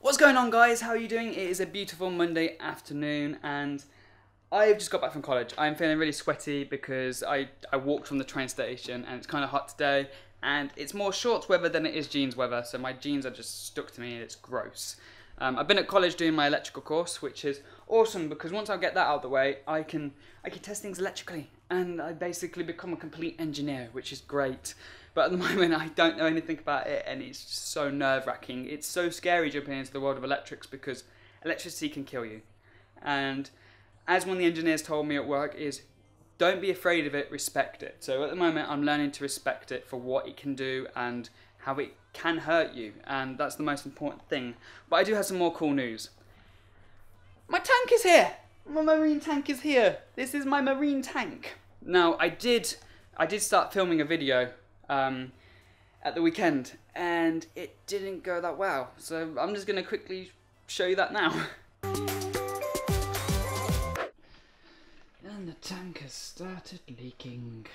What's going on, guys? How are you doing? It is a beautiful Monday afternoon and I've just got back from college. I'm feeling really sweaty because I walked from the train station and it's kind of hot today and it's more shorts weather than it is jeans weather, so my jeans are just stuck to me and it's gross. I've been at college doing my electrical course, which is awesome because once I get that out of the way, I can test things electrically and I basically become a complete engineer, which is great. But at the moment, I don't know anything about it and it's just so nerve-wracking. It's so scary jumping into the world of electrics because electricity can kill you. And as one of the engineers told me at work is, don't be afraid of it, respect it. So at the moment, I'm learning to respect it for what it can do and how it can hurt you. And that's the most important thing. But I do have some more cool news. My tank is here! My marine tank is here. This is my marine tank. Now, I did start filming a video at the weekend and it didn't go that well, so I'm just going to quickly show you that now. And the tank has started leaking.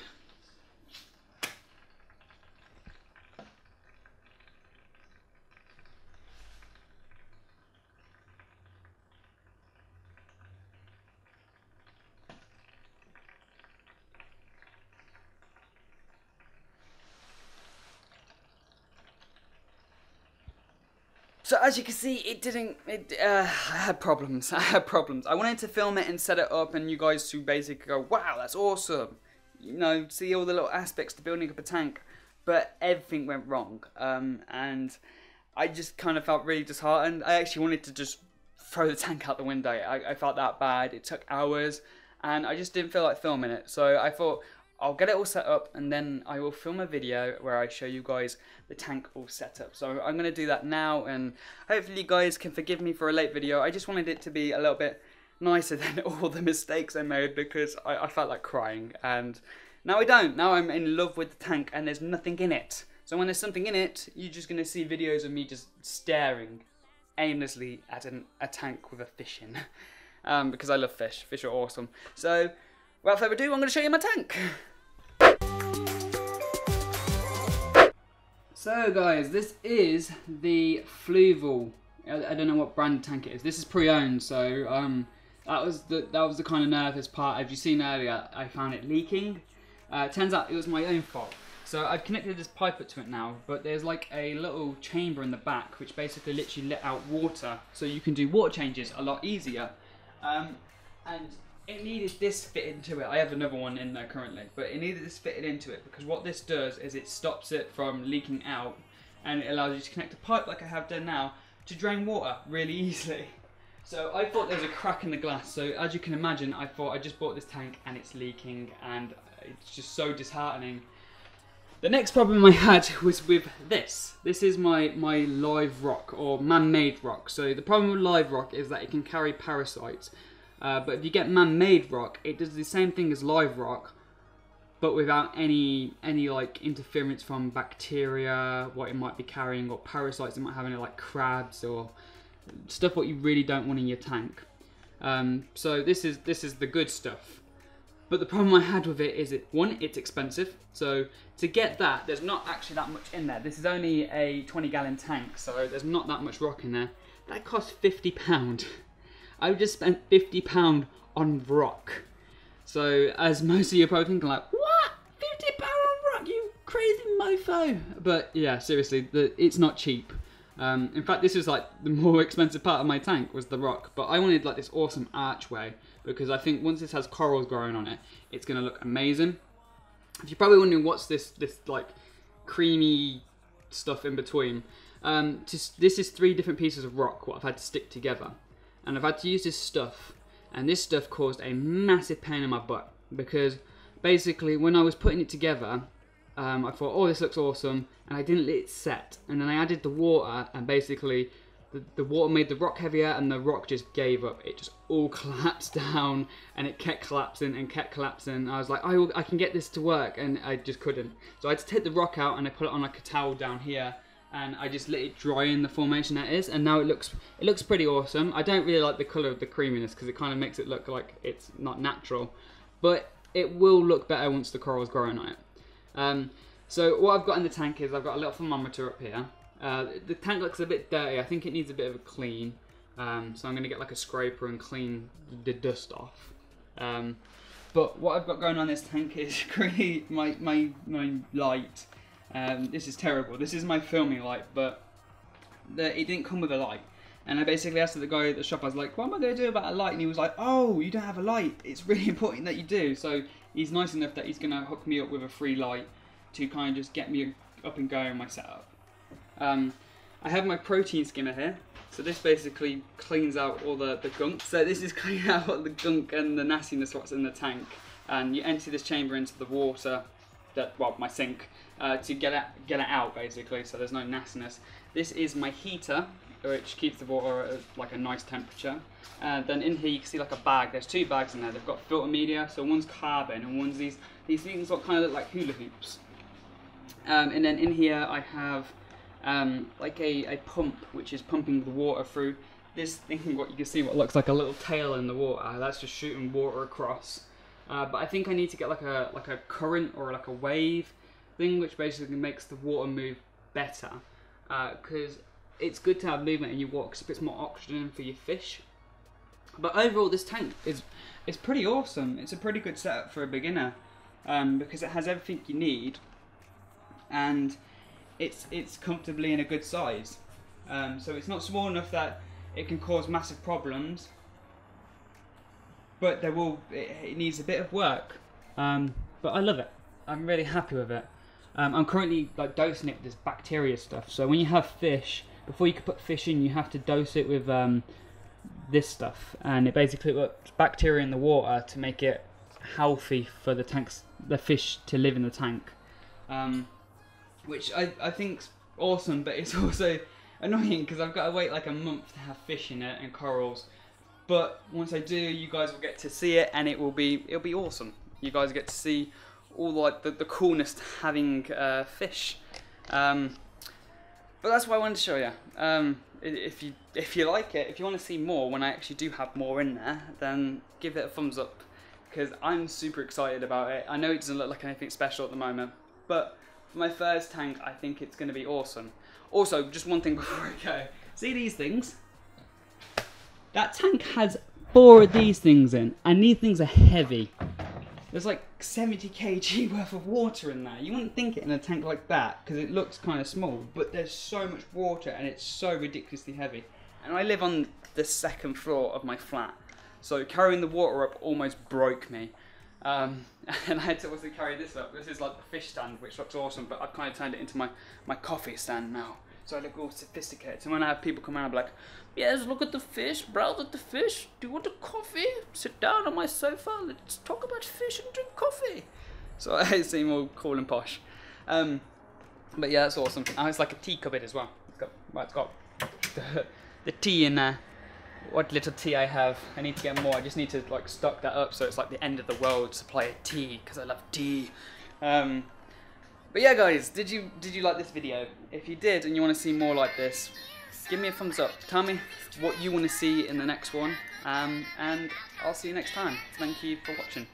So as you can see, I had problems. I wanted to film it and set it up and you guys to basically go, wow, that's awesome. You know, see all the little aspects to building up a tank. But everything went wrong. And I just kind of felt really disheartened. I actually wanted to just throw the tank out the window. I felt that bad. It took hours and I just didn't feel like filming it. So I thought, I'll get it all set up and then I will film a video where I show you guys the tank all set up. So I'm going to do that now and hopefully you guys can forgive me for a late video. I just wanted it to be a little bit nicer than all the mistakes I made because I felt like crying. And now I don't. Now I'm in love with the tank and there's nothing in it. So when there's something in it, you're just going to see videos of me just staring aimlessly at a tank with a fish in. Because I love fish. Fish are awesome. So without further ado, I'm going to show you my tank. So guys, this is the Fluval. I don't know what brand tank it is. This is pre-owned, so that was the kind of nervous part. As you seen earlier, I found it leaking. Turns out it was my own fault. So I've connected this pipe up to it now, but there's like a little chamber in the back which basically literally let out water, so you can do water changes a lot easier. And it needed this fitted into it. I have another one in there currently, but it needed this fitted into it because what this does is it stops it from leaking out and it allows you to connect a pipe like I have done now to drain water really easily. So I thought there was a crack in the glass, so as you can imagine, I thought I just bought this tank and it's leaking and it's just so disheartening. The next problem I had was with this. This is my live rock or man-made rock. So the problem with live rock is that it can carry parasites. But if you get man-made rock, it does the same thing as live rock, but without any like interference from bacteria, what it might be carrying, or parasites it might have in it, like crabs or stuff what you really don't want in your tank. So this is the good stuff. But the problem I had with it is it's expensive. So to get that, there's not actually that much in there. This is only a 20-gallon tank, so there's not that much rock in there. That cost £50. I just spent £50 on rock. So as most of you are probably thinking like, what? £50 on rock, you crazy mofo. But yeah, seriously, it's not cheap. In fact, this is like the more expensive part of my tank was the rock. But I wanted like this awesome archway because I think once this has corals growing on it, it's going to look amazing. If you're probably wondering what's this like creamy stuff in between, this is 3 different pieces of rock what I've had to stick together. And I've had to use this stuff, and this stuff caused a massive pain in my butt because basically when I was putting it together, I thought, oh, this looks awesome, and I didn't let it set. And then I added the water, and basically the water made the rock heavier, and the rock just gave up. It just all collapsed down, and it kept collapsing and kept collapsing. I was like, I can get this to work, and I just couldn't. So I had to take the rock out, and I put it on like a towel down here, and I just let it dry in the formation that is, and now it looks pretty awesome. I don't really like the colour of the creaminess because it kind of makes it look like it's not natural, but it will look better once the coral's growing on it. So what I've got in the tank is I've got a little thermometer up here, The tank looks a bit dirty. I think it needs a bit of a clean. So I'm going to get like a scraper and clean the dust off. But what I've got going on in this tank is really my light. This is terrible. This is my filming light, but it didn't come with a light. And I basically asked the guy at the shop, I was like, what am I going to do about a light? And he was like, oh, you don't have a light. It's really important that you do. So he's nice enough that he's going to hook me up with a free light to kind of just get me up and going in my setup. I have my protein skimmer here. So this basically cleans out all the gunk. So this is cleaning out all the gunk and the nastiness what's in the tank. And you empty this chamber into the water, my sink, to get it out basically, so there's no nastiness. This is my heater, which keeps the water at like a nice temperature. Then in here you can see like a bag. There's 2 bags in there. They've got filter media, so one's carbon and one's these things that kind of look like hula hoops. And then in here I have like a pump which is pumping the water through this thing. What you can see, what looks like a little tail in the water. That's just shooting water across. But I think I need to get like a current or like a wave thing, which basically makes the water move better. Because it's good to have movement in your water because it puts more oxygen for your fish. But overall, this tank is pretty awesome. It's a pretty good setup for a beginner because it has everything you need, and it's comfortably in a good size. So it's not small enough that it can cause massive problems, but it needs a bit of work. But I love it. I'm really happy with it. I'm currently like dosing it with this bacteria stuff. So when you have fish, before you can put fish in, you have to dose it with this stuff, and it basically puts bacteria in the water to make it healthy for the fish to live in the tank. Which I think's awesome, but it's also annoying because I've got to wait like a month to have fish in it and corals. But once I do, you guys will get to see it, and it'll be awesome. You guys get to see all like the coolness to having fish. But that's what I wanted to show you. If you like it, if you want to see more when I actually do have more in there, then give it a thumbs up because I'm super excited about it. I know it doesn't look like anything special at the moment, but for my first tank, I think it's going to be awesome. Also, just one thing before I go. See these things? That tank has 4 of these things in, and these things are heavy. There's like 70 kg worth of water in there. You wouldn't think it in a tank like that because it looks kind of small, but there's so much water and it's so ridiculously heavy. And I live on the 2nd floor of my flat, so carrying the water up almost broke me. And I had to also carry this up. This is like the fish stand, which looks awesome, but I've kind of turned it into my coffee stand now. So I look all sophisticated. So when I have people come around, I'll be like, yes, look at the fish, browse at the fish. Do you want a coffee? Sit down on my sofa, let's talk about fish and drink coffee. So I seem all cool and posh. But yeah, that's awesome. And it's like a tea cupboard as well. It's got the tea in there. What little tea I have. I need to get more. I just need to like stock that up so it's like the end of the world supply of tea because I love tea. But yeah, guys, did you like this video? If you did and you want to see more like this, give me a thumbs up. Tell me what you want to see in the next one, and I'll see you next time. Thank you for watching.